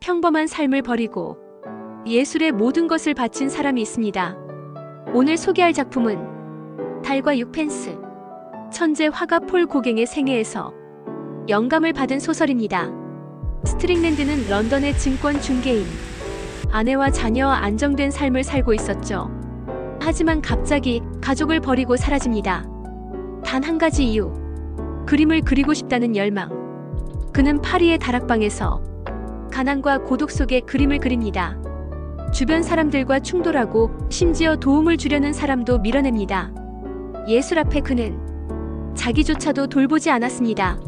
평범한 삶을 버리고 예술에 모든 것을 바친 사람이 있습니다. 오늘 소개할 작품은 달과 6펜스, 천재 화가 폴 고갱의 생애에서 영감을 받은 소설입니다. 스트링랜드는 런던의 증권 중개인, 아내와 자녀와 안정된 삶을 살고 있었죠. 하지만 갑자기 가족을 버리고 사라집니다. 단 한 가지 이유, 그림을 그리고 싶다는 열망. 그는 파리의 다락방에서 가난과 고독 속에 그림을 그립니다. 주변 사람들과 충돌하고 심지어 도움을 주려는 사람도 밀어냅니다. 예술 앞에 그는 자기조차도 돌보지 않았습니다.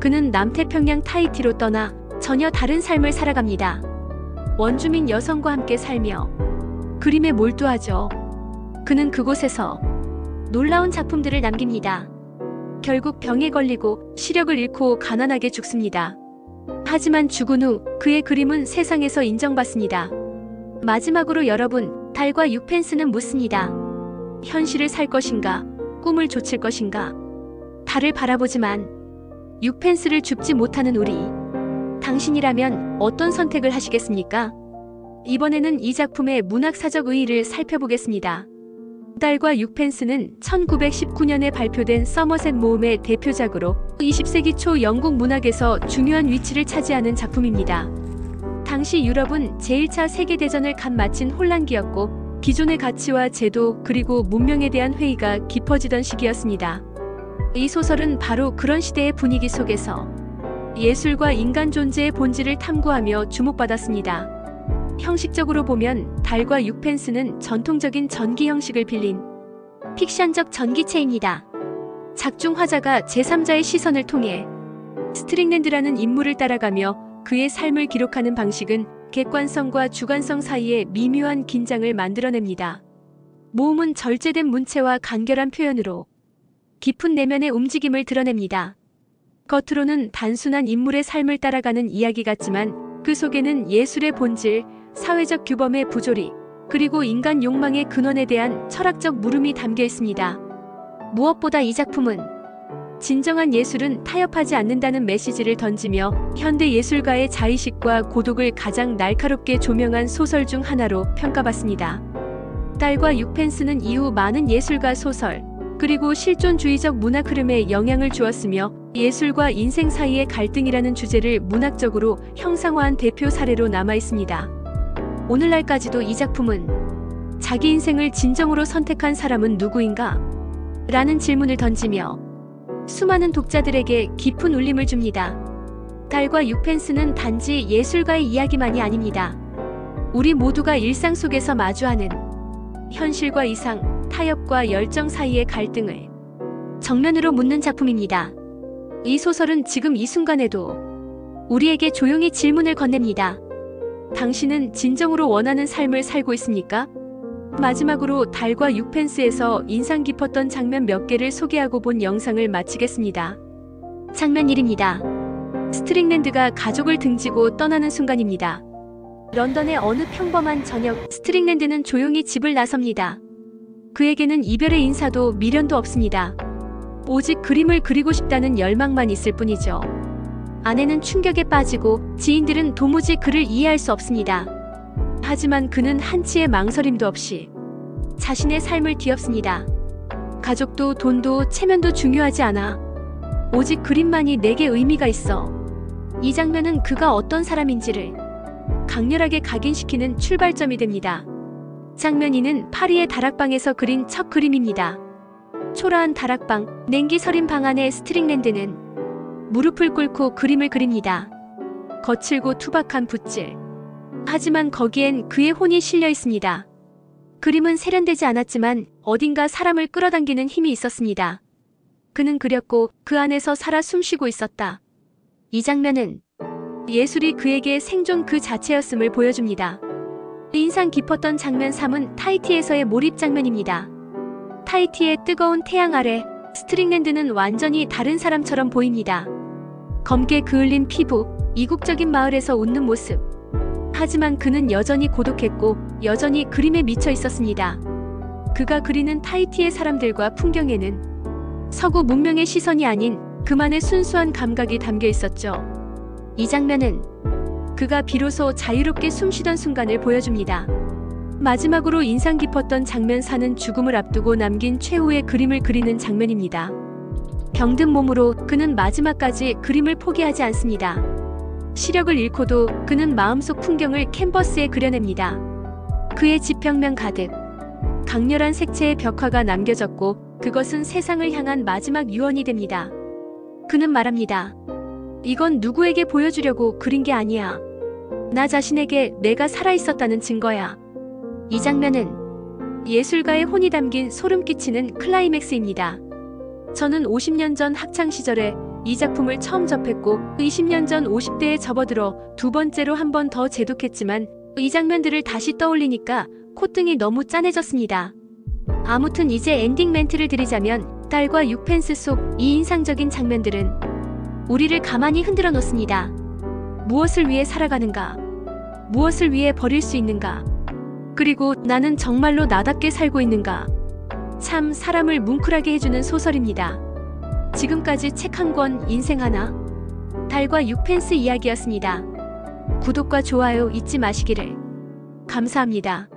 그는 남태평양 타히티로 떠나 전혀 다른 삶을 살아갑니다. 원주민 여성과 함께 살며 그림에 몰두하죠. 그는 그곳에서 놀라운 작품들을 남깁니다. 결국 병에 걸리고 시력을 잃고 가난하게 죽습니다. 하지만 죽은 후 그의 그림은 세상에서 인정받습니다. 마지막으로 여러분, 달과 6펜스는 묻습니다. 현실을 살 것인가? 꿈을 좇을 것인가? 달을 바라보지만 6펜스를 줍지 못하는 우리. 당신이라면 어떤 선택을 하시겠습니까? 이번에는 이 작품의 문학사적 의의를 살펴보겠습니다. 달과 6펜스는 1919년에 발표된 서머셋 모음의 대표작으로 20세기 초 영국 문학에서 중요한 위치를 차지하는 작품입니다. 당시 유럽은 제1차 세계대전을 갓 마친 혼란기였고 기존의 가치와 제도 그리고 문명에 대한 회의가 깊어지던 시기였습니다. 이 소설은 바로 그런 시대의 분위기 속에서 예술과 인간 존재의 본질을 탐구하며 주목받았습니다. 형식적으로 보면 달과 6펜스는 전통적인 전기 형식을 빌린 픽션적 전기체입니다. 작중 화자가 제3자의 시선을 통해 스트링랜드라는 인물을 따라가며 그의 삶을 기록하는 방식은 객관성과 주관성 사이에 미묘한 긴장을 만들어냅니다. 모음은 절제된 문체와 간결한 표현으로 깊은 내면의 움직임을 드러냅니다. 겉으로는 단순한 인물의 삶을 따라가는 이야기 같지만 그 속에는 예술의 본질, 사회적 규범의 부조리, 그리고 인간 욕망의 근원에 대한 철학적 물음이 담겨 있습니다. 무엇보다 이 작품은 진정한 예술은 타협하지 않는다는 메시지를 던지며 현대 예술가의 자의식과 고독을 가장 날카롭게 조명한 소설 중 하나로 평가받습니다. 달과 6펜스는 이후 많은 예술가 소설, 그리고 실존주의적 문학 흐름에 영향을 주었으며 예술과 인생 사이의 갈등이라는 주제를 문학적으로 형상화한 대표 사례로 남아있습니다. 오늘날까지도 이 작품은 자기 인생을 진정으로 선택한 사람은 누구인가? 라는 질문을 던지며 수많은 독자들에게 깊은 울림을 줍니다. 달과 6펜스는 단지 예술가의 이야기만이 아닙니다. 우리 모두가 일상 속에서 마주하는 현실과 이상, 타협과 열정 사이의 갈등을 정면으로 묻는 작품입니다. 이 소설은 지금 이 순간에도 우리에게 조용히 질문을 건넵니다. 당신은 진정으로 원하는 삶을 살고 있습니까? 마지막으로 달과 6펜스에서 인상 깊었던 장면 몇 개를 소개하고 본 영상을 마치겠습니다. 장면 1입니다. 스트링랜드가 가족을 등지고 떠나는 순간입니다. 런던의 어느 평범한 저녁, 스트링랜드는 조용히 집을 나섭니다. 그에게는 이별의 인사도 미련도 없습니다. 오직 그림을 그리고 싶다는 열망만 있을 뿐이죠. 아내는 충격에 빠지고 지인들은 도무지 그를 이해할 수 없습니다. 하지만 그는 한치의 망설임도 없이 자신의 삶을 뒤엎습니다. 가족도 돈도 체면도 중요하지 않아. 오직 그림만이 내게 의미가 있어. 이 장면은 그가 어떤 사람인지를 강렬하게 각인시키는 출발점이 됩니다. 장면 2는 파리의 다락방에서 그린 첫 그림입니다. 초라한 다락방, 냉기 서린 방 안에 스트링랜드는 무릎을 꿇고 그림을 그립니다. 거칠고 투박한 붓질. 하지만 거기엔 그의 혼이 실려 있습니다. 그림은 세련되지 않았지만 어딘가 사람을 끌어당기는 힘이 있었습니다. 그는 그렸고 그 안에서 살아 숨쉬고 있었다. 이 장면은 예술이 그에게 생존 그 자체였음을 보여줍니다. 인상 깊었던 장면 3은 타히티에서의 몰입 장면입니다. 타히티의 뜨거운 태양 아래 스트링랜드는 완전히 다른 사람처럼 보입니다. 검게 그을린 피부, 이국적인 마을에서 웃는 모습. 하지만 그는 여전히 고독했고 여전히 그림에 미쳐 있었습니다. 그가 그리는 타히티의 사람들과 풍경에는 서구 문명의 시선이 아닌 그만의 순수한 감각이 담겨 있었죠. 이 장면은 그가 비로소 자유롭게 숨쉬던 순간을 보여줍니다. 마지막으로 인상 깊었던 장면 사는 죽음을 앞두고 남긴 최후의 그림을 그리는 장면입니다. 병든 몸으로 그는 마지막까지 그림을 포기하지 않습니다. 시력을 잃고도 그는 마음속 풍경을 캔버스에 그려냅니다. 그의 지평면 가득 강렬한 색채의 벽화가 남겨졌고 그것은 세상을 향한 마지막 유언이 됩니다. 그는 말합니다. 이건 누구에게 보여주려고 그린 게 아니야. 나 자신에게 내가 살아있었다는 증거야. 이 장면은 예술가의 혼이 담긴 소름 끼치는 클라이맥스입니다. 저는 50년 전 학창시절에 이 작품을 처음 접했고 20년 전 50대에 접어들어 두 번째로 한 번 더 재독했지만 이 장면들을 다시 떠올리니까 콧등이 너무 짠해졌습니다. 아무튼 이제 엔딩 멘트를 드리자면 달과 6펜스 속 이 인상적인 장면들은 우리를 가만히 흔들어 놓습니다. 무엇을 위해 살아가는가? 무엇을 위해 버릴 수 있는가? 그리고 나는 정말로 나답게 살고 있는가? 참 사람을 뭉클하게 해주는 소설입니다. 지금까지 책 한 권, 인생 하나, 달과 6펜스 이야기였습니다. 구독과 좋아요 잊지 마시기를. 감사합니다.